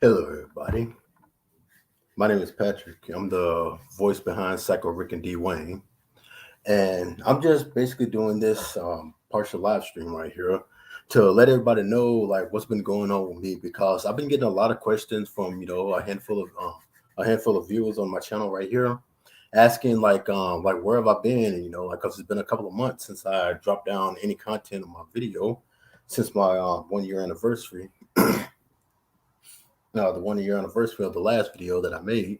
Hello, everybody. My name is Patrick. I'm the voice behind Psycho Rick and D Wayne, and I'm just basically doing this partial live stream right here to let everybody know like what's been going on with me because I've been getting a lot of questions from a handful of viewers on my channel right here, asking like where have I been, and like because it's been a couple of months since I dropped down any content on my video since my 1 year anniversary. The 1 year anniversary of the last video that I made.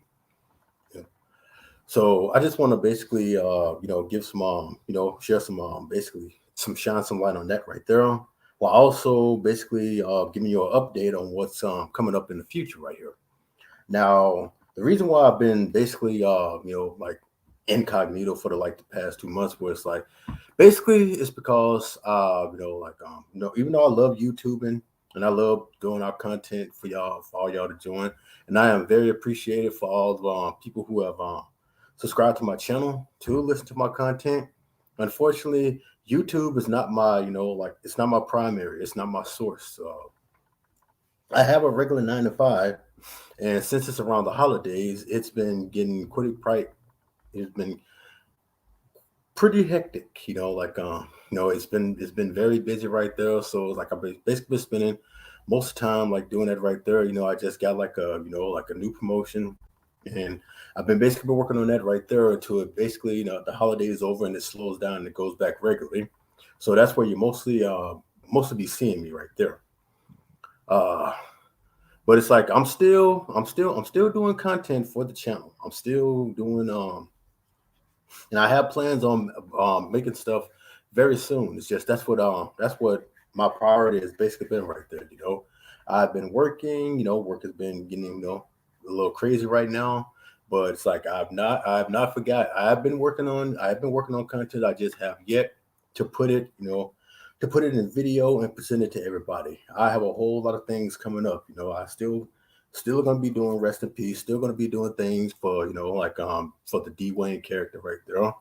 So I just want to basically, give some, share some, basically some shine some light on that right there, while also basically giving you an update on what's coming up in the future right here. Now, the reason why I've been basically, like incognito for the past 2 months was like, basically it's because, even though I love YouTubing and I love doing our content for all y'all to join, and I am very appreciative for all the people who have subscribe to my channel to listen to my content. Unfortunately, YouTube is not my, it's not my primary, it's not my source. So I have a regular 9 to 5, and since it's around the holidays, it's been getting it's been pretty hectic, it's been very busy right there. So like I've basically been spending most of the time like doing that right there. I just got like a new promotion, and I've been basically working on that right there until it basically, the holiday is over and it slows down and it goes back regularly. So that's where you mostly be seeing me right there. But it's like I'm still doing content for the channel. I'm still doing and I have plans on making stuff very soon. It's just that's what my priority has basically been right there. I've been working. Work has been getting a little crazy right now, but it's like I've not forgot. I've been working on content. I just have yet to put it in video and present it to everybody. I have a whole lot of things coming up. I still gonna be doing rest in peace. Still gonna be doing things for for the D Wayne character right there,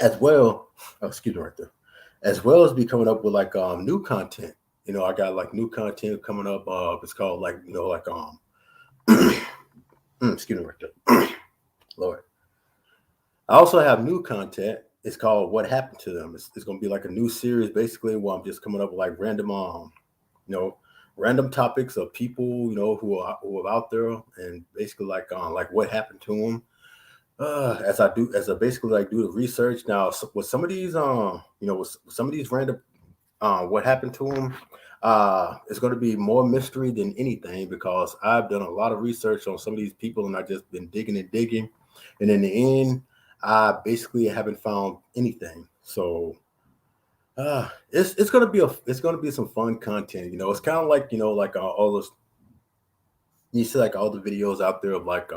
as well. Oh, excuse me, right there, as well as be coming up with new content. I got like new content coming up. It's called excuse me, right there. Lord. I also have new content. It's called What Happened to Them. It's going to be like a new series, basically, where I'm just coming up with like you know, random topics of people, who are out there, and basically like what happened to them. As I basically like do the research now with some of these, with some of these random, what happened to them. It's going to be more mystery than anything because I've done a lot of research on some of these people, and I've just been digging and digging, and in the end, I basically haven't found anything. So it's gonna be some fun content. It's kind of like all those you see like all the videos out there of like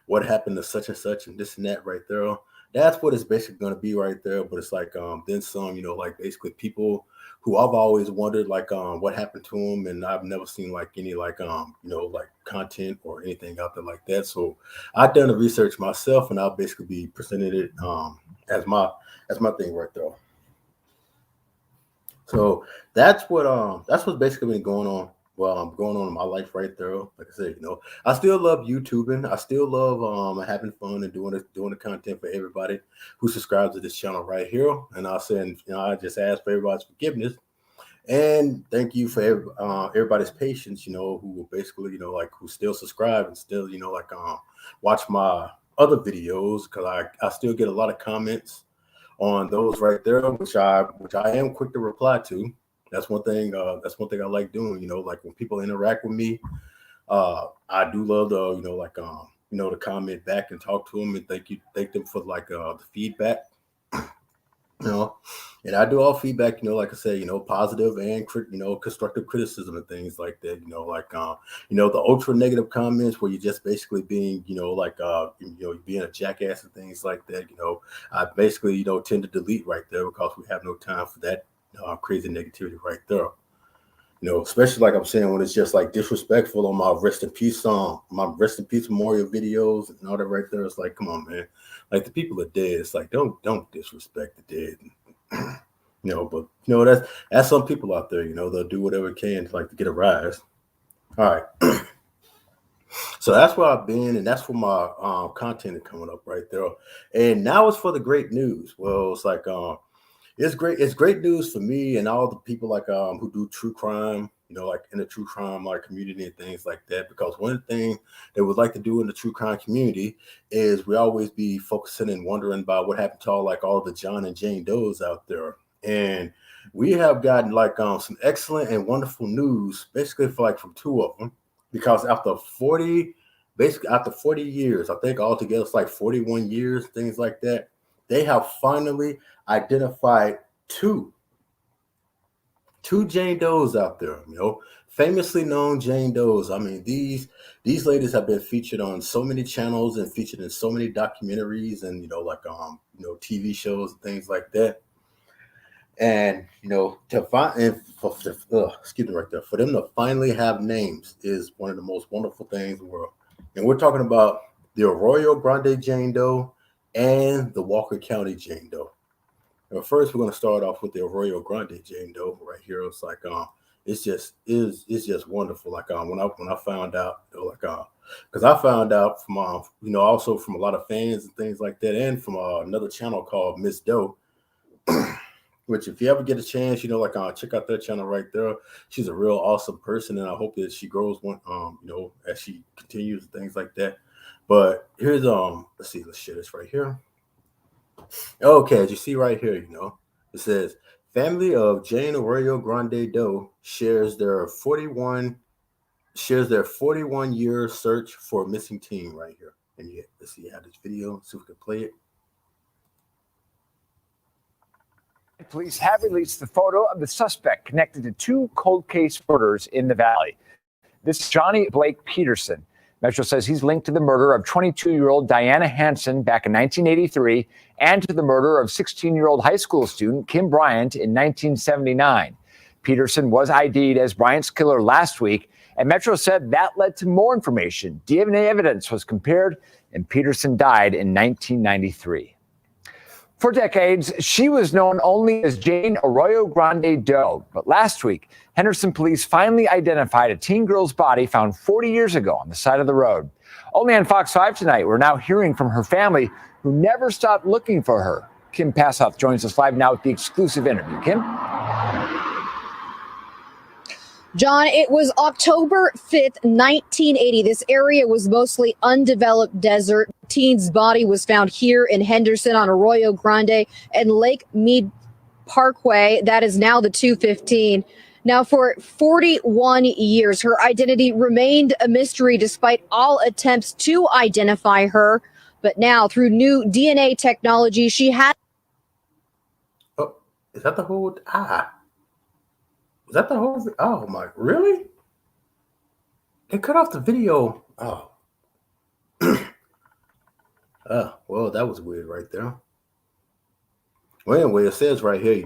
what happened to such and such and this and that right there. That's what it's basically going to be right there. But it's like then some, like basically people who I've always wondered like what happened to them, and I've never seen like any like content or anything out there like that. So I've done the research myself, and I'll basically be presenting it as my thing right there. So that's what's basically been going on. Well, I'm going on in my life right there. Like I said, I still love YouTubing. I still love having fun and doing the content for everybody who subscribes to this channel right here. And I said, I just ask for everybody's forgiveness and thank you for everybody's patience. Who will basically like who still subscribe and still watch my other videos because I still get a lot of comments on those right there, which I am quick to reply to. That's one thing. That's one thing I like doing. Like when people interact with me, I do love the to comment back and talk to them and thank them for the feedback. you know, and I do all feedback, like I said, positive and constructive criticism and things like that, like the ultra negative comments where you're just basically being, being a jackass and things like that, I basically, tend to delete right there because we have no time for that crazy negativity right there. Especially like I'm saying, when it's just like disrespectful on my rest in peace song, my rest in peace memorial videos and all that right there. It's like, come on, man. Like the people are dead. It's like, don't disrespect the dead. But that's some people out there, they'll do whatever it can to like to get a rise. All right. So that's where I've been, and that's where my content is coming up right there. And now it's for the great news. Well, it's like it's great. It's great news for me and all the people like who do true crime, like in the true crime like community and things like that. Because one thing they would like to do in the true crime community is we always be focusing and wondering about what happened to all the John and Jane Does out there. And we have gotten like some excellent and wonderful news, basically for like from two of them, because after 40 years, I think altogether it's like 41 years, things like that. They have finally identified two Jane Does out there, famously known Jane Does. I mean, these ladies have been featured on so many channels and featured in so many documentaries and TV shows and things like that. And to find and excuse me right there, for them to finally have names is one of the most wonderful things in the world. And we're talking about the Arroyo Grande Jane Doe and the Walker County Jane Doe. But first, we're going to start off with the Arroyo Grande Jane Doe right here. It's like it's just wonderful. Like when I found out, because I found out from also from a lot of fans and things like that, and from another channel called Miss Doe. Which, if you ever get a chance, check out that channel right there. She's a real awesome person, and I hope that she grows as she continues and things like that. But here's let's share this right here. Okay, as you see right here, it says family of Jane Arroyo Grande Doe shares their 41 year search for a missing teen right here. And yeah, let's see how this video, see if we can play it. Police have released the photo of the suspect connected to two cold case murders in the Valley. This is Johnny Blake Peterson. Metro says he's linked to the murder of 22-year-old Diana Hansen back in 1983 and to the murder of 16-year-old high school student Kim Bryant in 1979. Peterson was ID'd as Bryant's killer last week, and Metro said that led to more information. DNA evidence was compared, and Peterson died in 1993. For decades, she was known only as Jane Arroyo Grande Doe. But last week, Henderson police finally identified a teen girl's body found 40 years ago on the side of the road. Only on Fox 5 tonight, we're now hearing from her family, who never stopped looking for her. Kim Passoff joins us live now with the exclusive interview. Kim? John, it was October 5th, 1980. This area was mostly undeveloped desert. Teen's body was found here in Henderson on Arroyo Grande and Lake Mead Parkway. That is now the 215. Now, for 41 years, her identity remained a mystery despite all attempts to identify her. But now, through new DNA technology, she has... Oh, is that the whole... Is that the whole... Oh, my... Really? They cut off the video. Oh. Well, that was weird right there. Well, anyway, it says right here,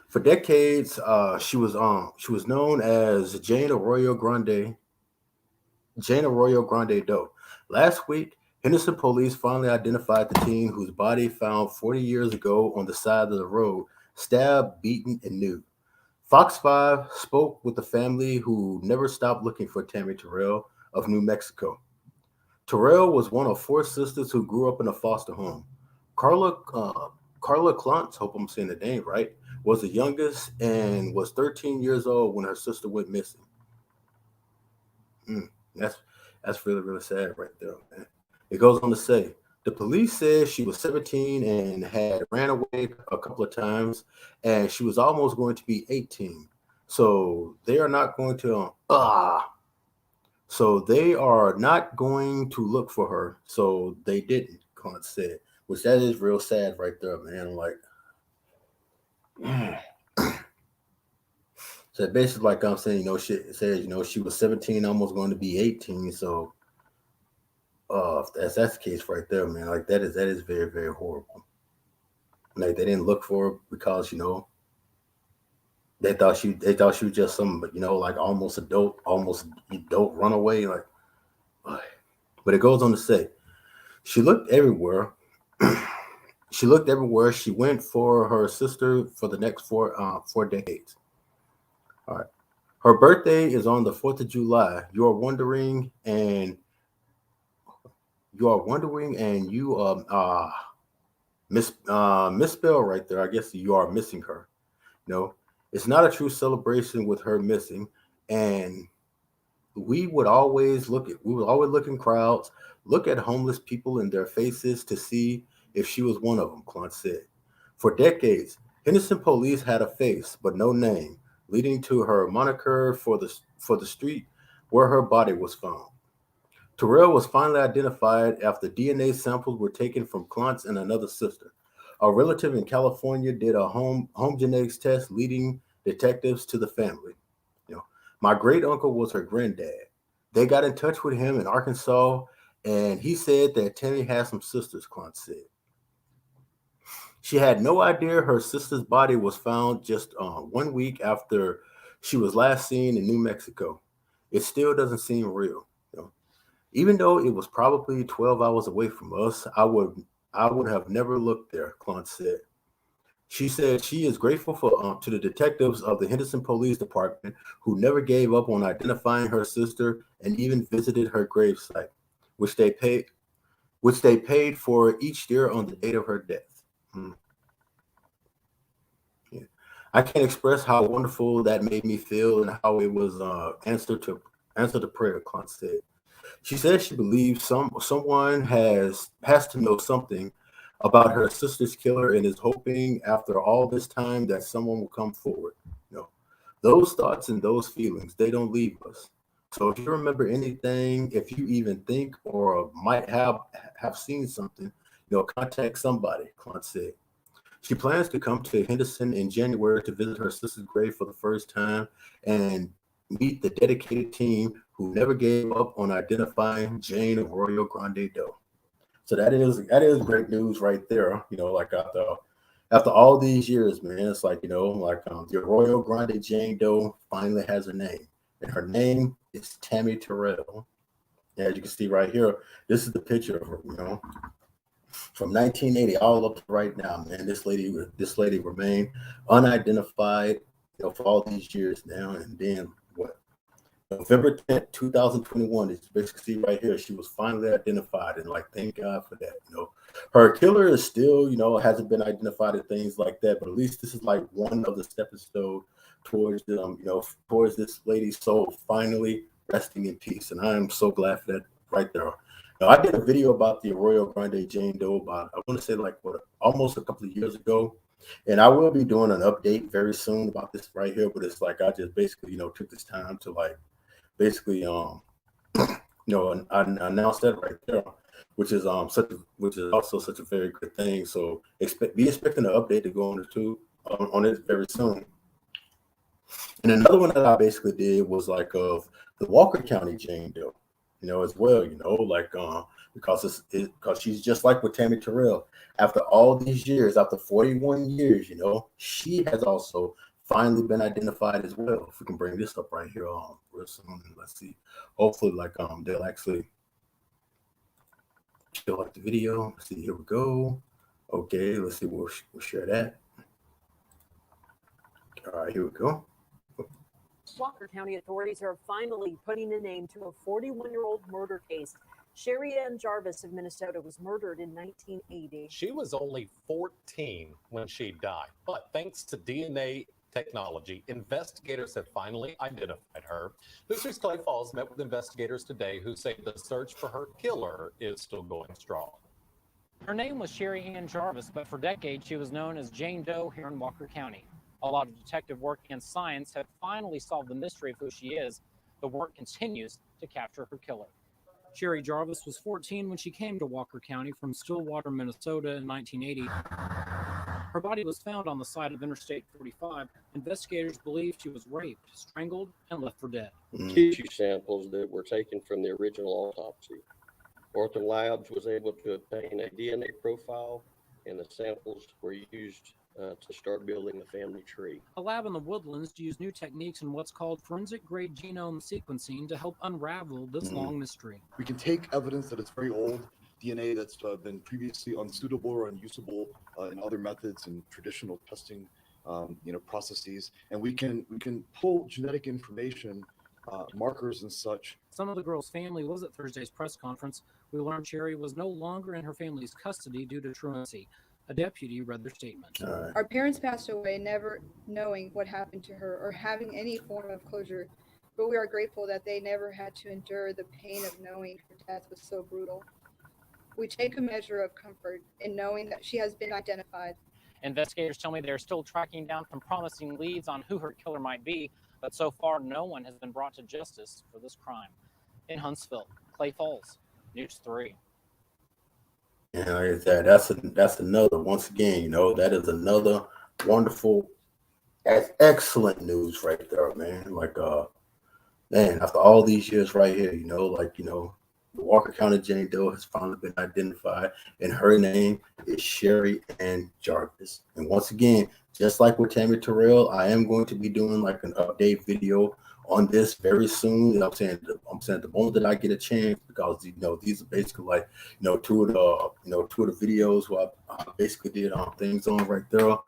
for decades, she was known as Jane Arroyo Grande Doe. Last week, Henderson police finally identified the teen whose body found 40 years ago on the side of the road, stabbed, beaten, and nude. Fox 5 spoke with the family who never stopped looking for Tammy Terrell of New Mexico. Terrell was one of four sisters who grew up in a foster home. Carla Klontz, hope I'm saying the name right, was the youngest and was 13 years old when her sister went missing. That's really, really sad right there, man. It goes on to say, the police said she was 17 and had ran away a couple of times, and she was almost going to be 18. So they are not going to look for her. So they didn't, Clint said, which that is real sad right there, man. Like, So basically, like I'm saying, she says, she was 17, almost going to be 18. So, if that's the case right there, man, like that is very, very horrible. Like they didn't look for her because they thought she was just some, like almost adult runaway. Like, but it goes on to say, she looked everywhere. She looked everywhere. She went for her sister for the next four decades. All right. Her birthday is on the 4th of July. You misspell right there. I guess you are missing her. No, it's not a true celebration with her missing. And we would always look in crowds, look at homeless people in their faces to see if she was one of them, Clunt said. For decades, Henderson police had a face but no name, leading to her moniker for the street where her body was found. Terrell was finally identified after DNA samples were taken from Clunt's and another sister. A relative in California did a home genetics test, leading detectives to the family. You know, my great uncle was her granddad. They got in touch with him in Arkansas, and he said that Tammy had some sisters, Clunt said. She had no idea her sister's body was found just 1 week after she was last seen in New Mexico. It still doesn't seem real. Even though it was probably 12 hours away from us, I would have never looked there, Clunt said. She said she is grateful to the detectives of the Henderson Police Department who never gave up on identifying her sister and even visited her gravesite, which they paid for each year on the date of her death. Yeah. I can't express how wonderful that made me feel and how it was answer to prayer, Clunt said. She says she believes someone has to know something about her sister's killer and is hoping after all this time that someone will come forward. You know, those thoughts and those feelings, they don't leave us. So if you remember anything, if you even think or might have seen something, contact somebody, Clint said. She plans to come to Henderson in January to visit her sister's grave for the first time and meet the dedicated team who never gave up on identifying Jane of Arroyo Grande Do. So that is great news right there. Like after all these years, man, it's like the Arroyo Grande Jane Doe finally has a name, and her name is Tammy Terrell. As you can see right here, this is the picture of her. From 1980 all up to right now, man. This lady remained unidentified, for all these years now. And then what? November 10th, 2021, as you basically see right here, she was finally identified. And like, thank God for that. Her killer is still, hasn't been identified and things like that. But at least this is like one of the stepping stones towards towards this lady's soul finally resting in peace. And I am so glad for that right there. Now, I did a video about the Arroyo Grande Jane Doe I want to say almost a couple of years ago. And I will be doing an update very soon about this right here. But it's like I just basically, took this time to basically I announced that right there, which is also such a very good thing. So be expecting an update to go on on it very soon. And another one that I basically did was of the Walker County Jane Doe, as well, because because she's just like with Tammy Terrell. After all these years, after 41 years, she has also finally been identified as well. If we can bring this up right here real soon, let's see. Hopefully, they'll actually show like the video. Let's see, here we go. Okay, let's see. We'll share that. All right, here we go. Walker County authorities are finally putting a name to a 41-year-old murder case. Sherry Ann Jarvis of Minnesota was murdered in 1980. She was only 14 when she died, but thanks to DNA technology, investigators have finally identified her. News 3's Clay Falls met with investigators today who say the search for her killer is still going strong. Her name was Sherry Ann Jarvis, but for decades she was known as Jane Doe here in Walker County. A lot of detective work and science have finally solved the mystery of who she is. The work continues to capture her killer. Sherry Jarvis was 14 when she came to Walker County from Stillwater, Minnesota in 1980. Her body was found on the side of Interstate 45. Investigators believe she was raped, strangled, and left for dead. Tissue samples that were taken from the original autopsy. Ortho Labs was able to obtain a DNA profile, and the samples were used to start building the family tree. A lab in the Woodlands used new techniques in what's called forensic-grade genome sequencing to help unravel this long mystery. We can take evidence that it's very old, DNA that's been previously unsuitable or unusable in other methods and traditional testing, processes, and we can pull genetic information, markers and such. Some of the girl's family was at Thursday's press conference. We learned Sherry was no longer in her family's custody due to truancy. A deputy read their statement. Our parents passed away never knowing what happened to her or having any form of closure, but we are grateful that they never had to endure the pain of knowing her death was so brutal. We take a measure of comfort in knowing that she has been identified. Investigators tell me they're still tracking down some promising leads on who her killer might be, but so far no one has been brought to justice for this crime. In Huntsville, Clay Falls, News 3. And like I said, that's another, once again, that is another wonderful, excellent news right there, man. Like, man, after all these years right here, the Walker County Jane Doe has finally been identified, and her name is Sherry Ann Jarvis. And once again, just like with Tammy Terrell, I am going to be doing like an update video on this very soon. I'm saying the moment that I get a chance, because these are basically like two of the videos where I basically did things on right there,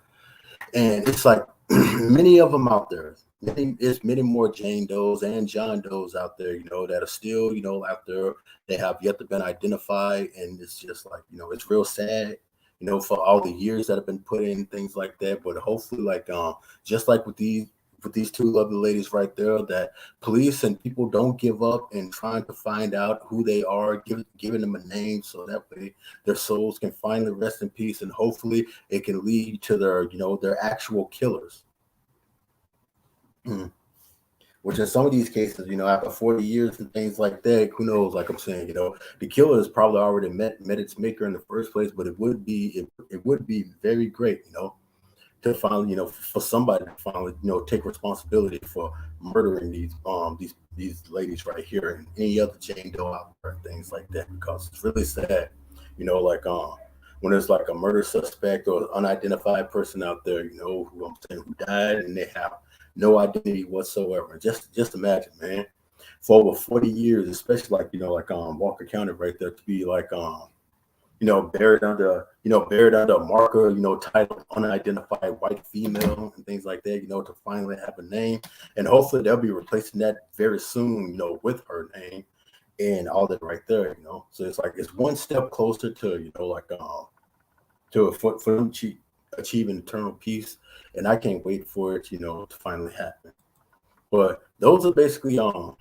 and it's like many of them out there. There's many more Jane Does and John Does out there, that are still out there. They have yet to been identified, and it's just like it's real sad, for all the years that have been put in, things like that. But hopefully, like just like with these two lovely ladies right there, that police and people don't give up in trying to find out who they are, giving them a name, so that way their souls can finally rest in peace, and hopefully it can lead to their actual killers. Which in some of these cases, after 40 years and things like that, who knows? Like I'm saying, the killer has probably already met its maker in the first place. But it would be very great, to finally, for somebody to finally, take responsibility for murdering these ladies right here and any other Jane Doe out there, things like that, because it's really sad, when there's like a murder suspect or unidentified person out there, who I'm saying, who died, and they have no identity whatsoever. Just imagine, man, for over 40 years, especially like Walker County right there, to be like buried under a marker, titled unidentified white female and things like that, to finally have a name. And hopefully they'll be replacing that very soon, with her name and all that right there, So it's like it's one step closer to, for them to achieving eternal peace. And I can't wait for it, to finally happen. But those are basically two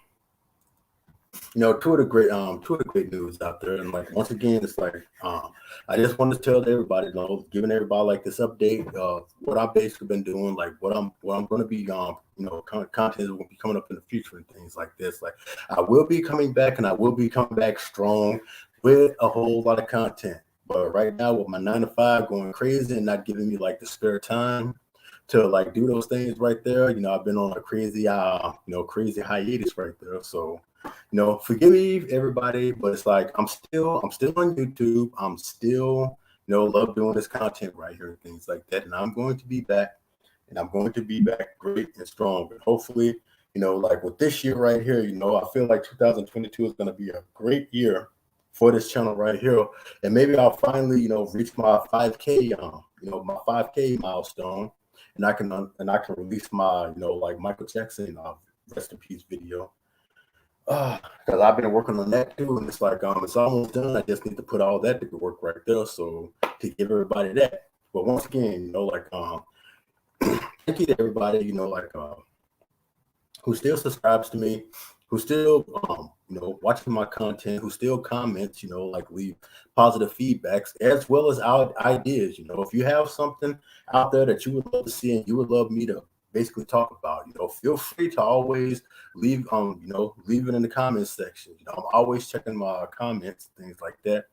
of the great news out there. And like once again, it's like I just want to tell everybody, giving everybody like this update of what I've basically been doing, like what I'm going to be content will be coming up in the future and things like this. Like I will be coming back, and I will be coming back strong with a whole lot of content. But right now, with my 9 to 5 going crazy and not giving me like the spare time to like do those things right there, I've been on a crazy hiatus right there. So, forgive me, everybody, but it's like I'm still on YouTube. I'm still, love doing this content right here and things like that. And I'm going to be back, and I'm going to be back great and strong. But hopefully, like with this year right here, I feel like 2022 is going to be a great year for this channel right here, and maybe I'll finally, reach my 5K, my 5K milestone, and I can release my, like Micheal Jackson, rest in peace video, because I've been working on that too, and it's like it's almost done. I just need to put all that to work right there, so to give everybody that. But once again, thank you to everybody, who still subscribes to me, who still, watching my content, who still comments, leave positive feedbacks, as well as our ideas. If you have something out there that you would love to see and you would love me to basically talk about, feel free to always leave it in the comments section. I'm always checking my comments, things like that.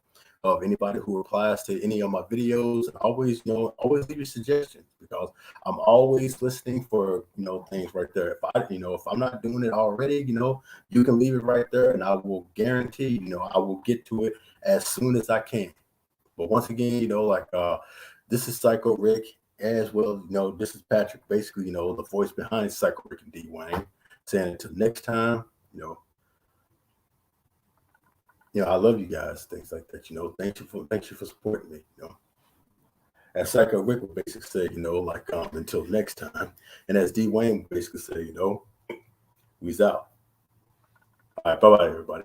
of anybody who replies to any of my videos. And always, always leave your suggestions, because I'm always listening for, things right there. If I'm not doing it already, you can leave it right there, and I will guarantee, I will get to it as soon as I can. But once again, this is Psycho Rick as well. This is Patrick, basically, the voice behind Psycho Rick and D Wayne, saying until next time, I love you guys, things like that. Thank you for supporting me. As Psycho Rick would basically say, until next time. And as D Wayne would basically say, we's out. All right, bye-bye, everybody.